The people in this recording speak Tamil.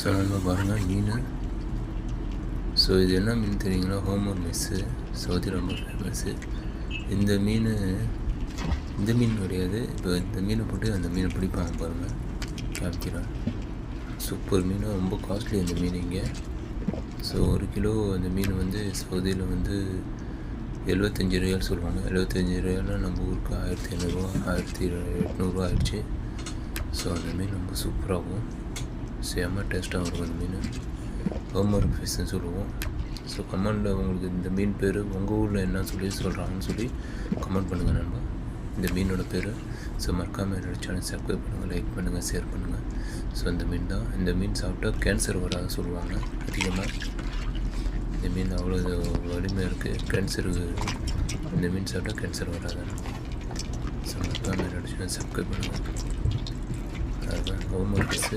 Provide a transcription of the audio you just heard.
ஸோ நம்ம பாருங்கள் மீன். ஸோ இது என்ன மீன் தெரியுங்களா? ஹோமர் மெஸ்ஸு, சவுதி ரொம்ப ஃபேமஸ்ஸு. இந்த மீன் கிடையாது. இப்போ இந்த மீனை போட்டு அந்த மீனை பிடிப்பாங்க பாருங்கள், காமிக்கிறேன். சூப்பர் மீன், ரொம்ப காஸ்ட்லி அந்த மீன் இங்கே. ஸோ 1 கிலோ அந்த மீன் வந்து சவுதியில் வந்து 75 ரியால் சொல்லுவாங்க. 75 ரியால்னா நம்ம ஊருக்கு 1500 1800 ஆயிடுச்சு. ஸோ அந்த மீன் ரொம்ப சூப்பராகும், செம்ம டேஸ்ட்டாக இருக்கும் அந்த மீன். ஹோமர் ஃபிஷ்ஷுன்னு சொல்லுவோம். ஸோ கமெண்டில் உங்களுக்கு இந்த மீன் பேர் உங்கள் ஊரில் என்ன சொல்கிறாங்கன்னு சொல்லி கமெண்ட் பண்ணுங்கள் நண்பா, இந்த மீனோட பேர். ஸோ மறக்காமல் என்னோடய சேனல் சப்ஸ்கிரைப் பண்ணுங்கள், லைக் பண்ணுங்கள், ஷேர் பண்ணுங்கள். ஸோ இந்த மீன் தான். இந்த மீன் சாப்பிட்டா கேன்சர் வராது சொல்லுவாங்க அதிகமாக. இந்த மீன் அவ்வளோ வலிமையாக இருக்குது. கேன்சருக்கு இந்த மீன் சாப்பிட்டா கேன்சர் வராது. ஸோ மறக்காமல் என்னோடய சேனல் சப்ஸ்கிரைப் பண்ணுங்கள். அதுதான் ஹோமர் ஃபிஷ்ஷு.